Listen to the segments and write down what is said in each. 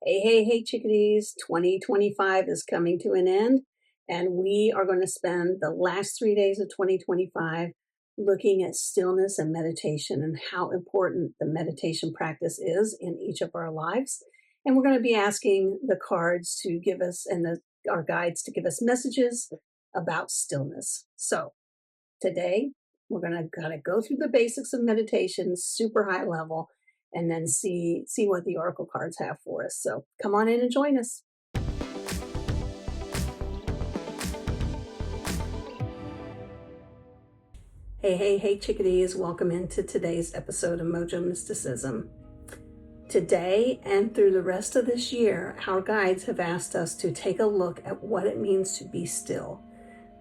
Hey, chickadees. 2025 is coming to an end, and we are going to spend the last 3 days of 2025 looking at stillness and meditation and how important the meditation practice is in each of our lives. And we're going to be asking the cards to give us and our guides to give us messages about stillness. So today, we're going to kind of go through the basics of meditation, super high level, and then see what the oracle cards have for us. So come on in and join us. Hey, chickadees. Welcome into today's episode of Mojo Mysticism. Today and through the rest of this year, our guides have asked us to take a look at what it means to be still.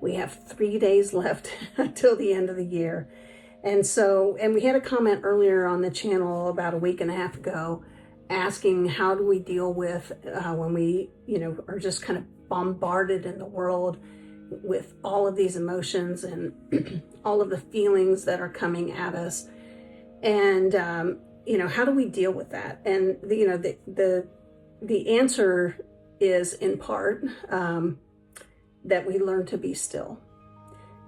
We have 3 days left until the end of the year. And we had a comment earlier on the channel about a week and a half ago asking how do we deal with when we, are just kind of bombarded in the world with all of these emotions and all of the feelings that are coming at us. And, how do we deal with that? And, the answer is in part that we learn to be still.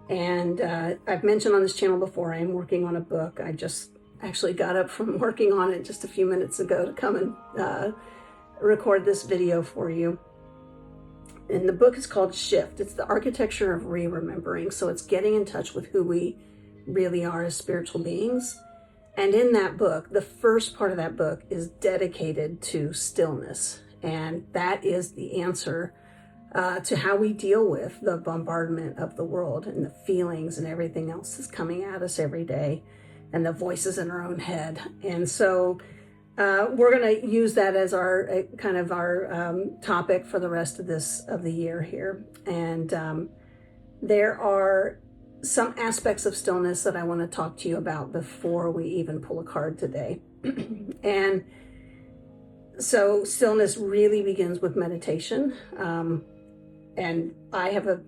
And I've mentioned on this channel before, I am working on a book. I just actually got up from working on it just a few minutes ago to come and record this video for you. And the book is called Shift. It's the architecture of re-remembering. So it's getting in touch with who we really are as spiritual beings. And in that book, the first part of that book is dedicated to stillness. And that is the answer to how we deal with the bombardment of the world and the feelings and everything else that's coming at us every day and the voices in our own head. And so we're going to use that as our topic for the rest of the year here. And there are some aspects of stillness that I want to talk to you about before we even pull a card today. And so stillness really begins with meditation. And I have a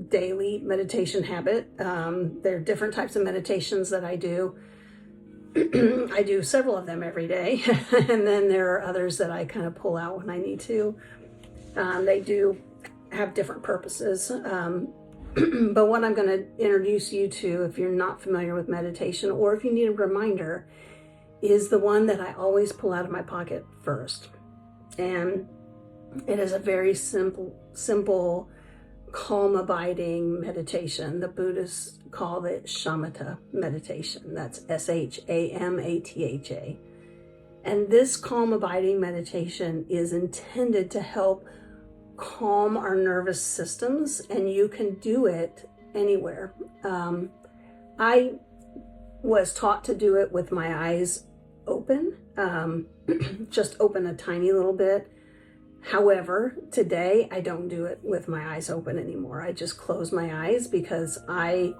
daily meditation habit. There are different types of meditations that I do. I do several of them every day. And then there are others that I kind of pull out when I need to. They do have different purposes. But what I'm going to introduce you to, if you're not familiar with meditation, or if you need a reminder, is the one that I always pull out of my pocket first. And it is a very simple, calm abiding meditation. The Buddhists call it shamatha meditation. That's shamatha. And this calm abiding meditation is intended to help calm our nervous systems, and you can do it anywhere. I was taught to do it with my eyes open, just open a tiny little bit. However, today I don't do it with my eyes open anymore. I just close my eyes because I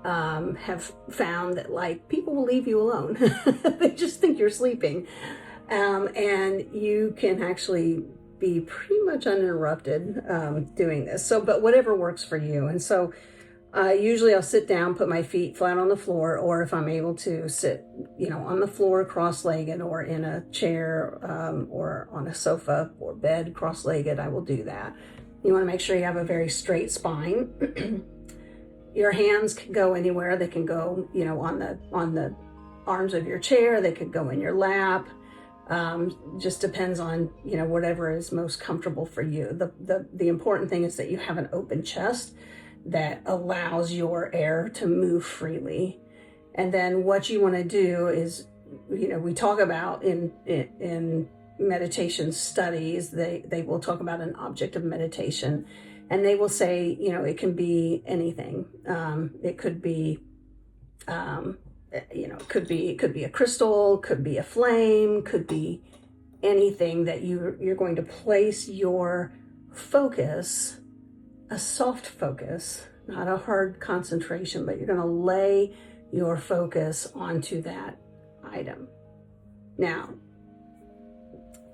have found that people will leave you alone. They just think you're sleeping. And you can actually be pretty much uninterrupted doing this. But whatever works for you. And so usually I'll sit down, put my feet flat on the floor, or if I'm able to sit, on the floor cross-legged, or in a chair, or on a sofa or bed cross-legged, I will do that. You want to make sure you have a very straight spine. Your hands can go anywhere. They can go, on the arms of your chair. They could go in your lap. Just depends on, whatever is most comfortable for you. The important thing is that you have an open chest that allows your air to move freely. And then what you want to do is, we talk about in meditation studies, they will talk about an object of meditation, and they will say, it can be anything. It could be, it could be a crystal, could be a flame, could be anything that you're going to place your focus, a soft focus, not a hard concentration, but you're going to lay your focus onto that item. Now,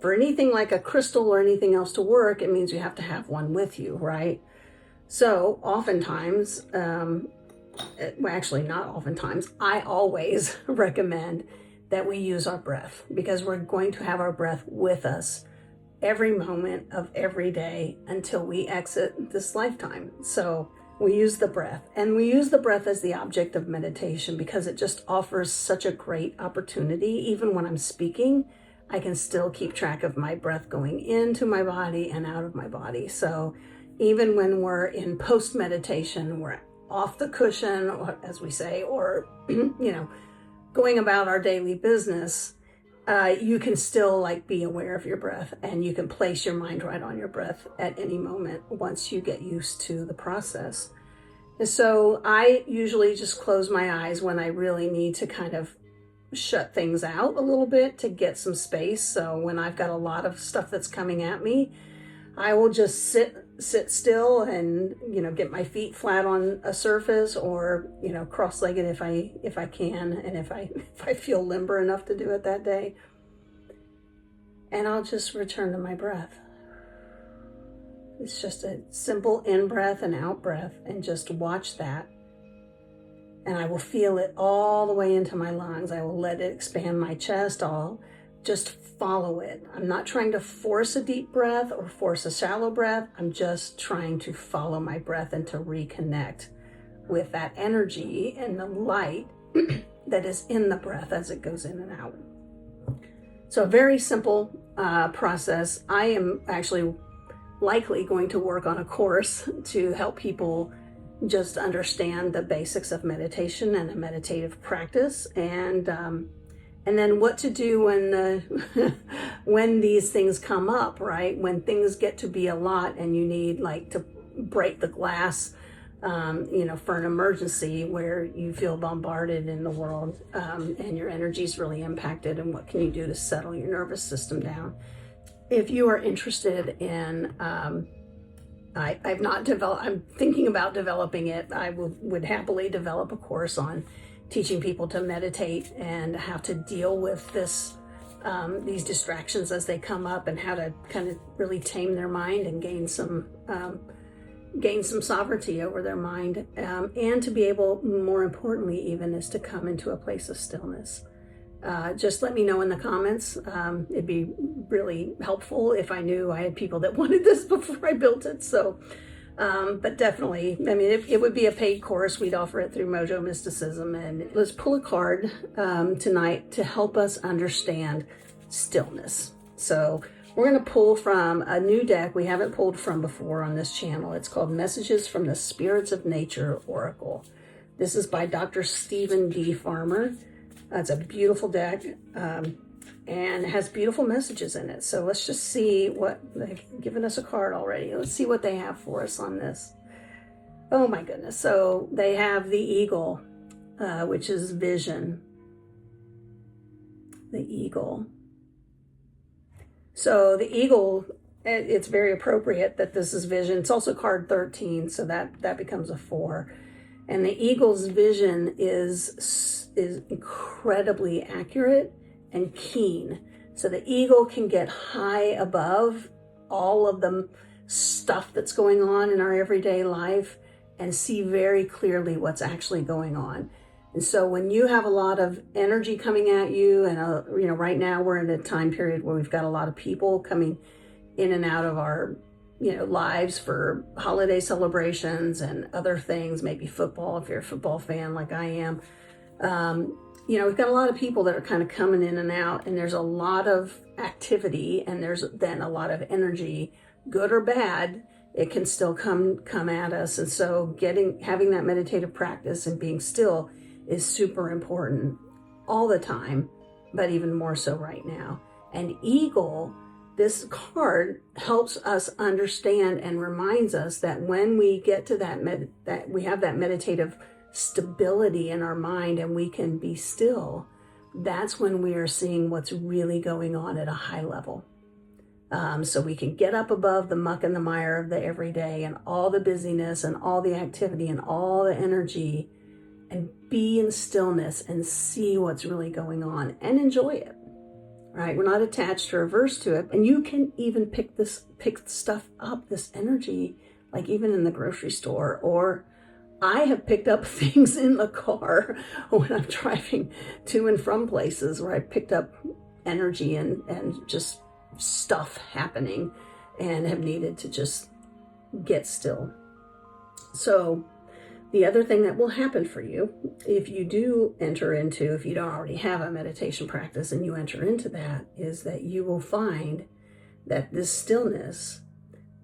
for anything like a crystal or anything else to work, it means you have to have one with you, right? So oftentimes, actually not oftentimes, I always recommend that we use our breath, because we're going to have our breath with us every moment of every day until we exit this lifetime. So we use the breath, and we use the breath as the object of meditation because it just offers such a great opportunity. Even when I'm speaking, I can still keep track of my breath going into my body and out of my body. So even when we're in post meditation, we're off the cushion, or, as we say, or going about our daily business, you can still be aware of your breath, and you can place your mind right on your breath at any moment once you get used to the process. And so I usually just close my eyes when I really need to kind of shut things out a little bit to get some space. So when I've got a lot of stuff that's coming at me, I will just sit still and get my feet flat on a surface, or cross-legged if I can, and if I feel limber enough to do it that day. And I'll just return to my breath. It's just a simple in-breath and out-breath, and just watch that. And I will feel it all the way into my lungs. I will let it expand my chest. I'll just follow it. I'm not trying to force a deep breath or force a shallow breath. I'm just trying to follow my breath and to reconnect with that energy and the light that is in the breath as it goes in and out. So a very simple process. I am actually likely going to work on a course to help people just understand the basics of meditation and a meditative practice, and then what to do when these things come up, right? When things get to be a lot and you need to break the glass, for an emergency where you feel bombarded in the world, and your energy is really impacted, and what can you do to settle your nervous system down? If you are interested in, I'm thinking about developing it. I would happily develop a course on teaching people to meditate and how to deal with these distractions as they come up, and how to kind of really tame their mind and gain some sovereignty over their mind, and to be able, more importantly even, is to come into a place of stillness. Just let me know in the comments. It'd be really helpful if I knew I had people that wanted this before I built it. So, but definitely, it would be a paid course. We'd offer it through Mojo Mysticism. And let's pull a card tonight to help us understand stillness. So we're going to pull from a new deck we haven't pulled from before on this channel. It's called Messages from the Spirits of Nature Oracle. This is by Dr. Stephen D. Farmer. It's a beautiful deck, and has beautiful messages in it. So let's just see what they've given us a card already. Let's see what they have for us on this. Oh my goodness. So they have the eagle, which is vision. The eagle. So the eagle, it's very appropriate that this is vision. It's also card 13, so that becomes a 4. And the eagle's vision is incredibly accurate and keen. So the eagle can get high above all of the stuff that's going on in our everyday life and see very clearly what's actually going on. And so when you have a lot of energy coming at you, and right now we're in a time period where we've got a lot of people coming in and out of our lives for holiday celebrations and other things, maybe football, if you're a football fan like I am. We've got a lot of people that are kind of coming in and out, and there's a lot of activity, and there's then a lot of energy, good or bad. It can still come at us. And so having that meditative practice and being still is super important all the time, but even more so right now. And eagle, this card helps us understand and reminds us that when we get to that we have that meditative stability in our mind and we can be still, that's when we are seeing what's really going on at a high level. So we can get up above the muck and the mire of the everyday and all the busyness and all the activity and all the energy, and be in stillness and see what's really going on and enjoy it. Right? We're not attached or averse to it. And you can even pick stuff up, this energy, like even in the grocery store, or I have picked up things in the car when I'm driving to and from places where I picked up energy and just stuff happening and have needed to just get still. So the other thing that will happen for you, if you do enter into, if you don't already have a meditation practice and you enter into that, is that you will find that this stillness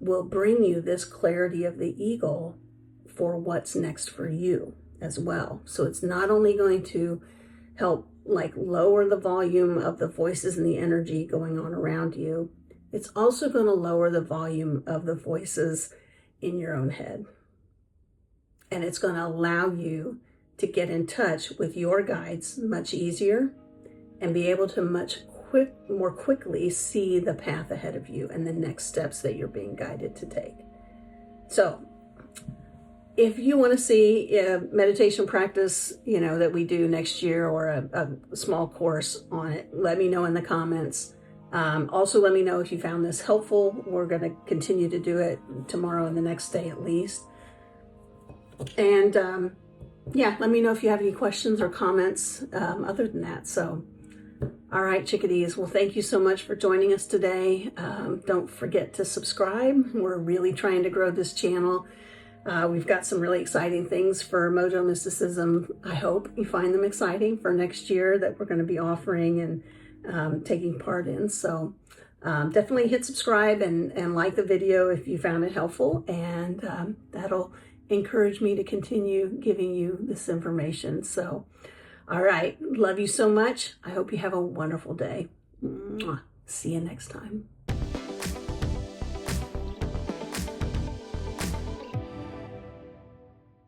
will bring you this clarity of the eagle for what's next for you as well. So it's not only going to help like lower the volume of the voices and the energy going on around you, it's also going to lower the volume of the voices in your own head. And it's going to allow you to get in touch with your guides much easier and be able to more quickly see the path ahead of you and the next steps that you're being guided to take. So if you want to see a meditation practice, that we do next year, or a small course on it, let me know in the comments. Also, let me know if you found this helpful. We're going to continue to do it tomorrow and the next day at least. And let me know if you have any questions or comments other than that. So, all right, chickadees. Well, thank you so much for joining us today. Don't forget to subscribe. We're really trying to grow this channel. We've got some really exciting things for Mojo Mysticism. I hope you find them exciting for next year that we're going to be offering and taking part in. So definitely hit subscribe and like the video if you found it helpful. And that'll encourage me to continue giving you this information. So, all right. Love you so much. I hope you have a wonderful day. Mwah. See you next time.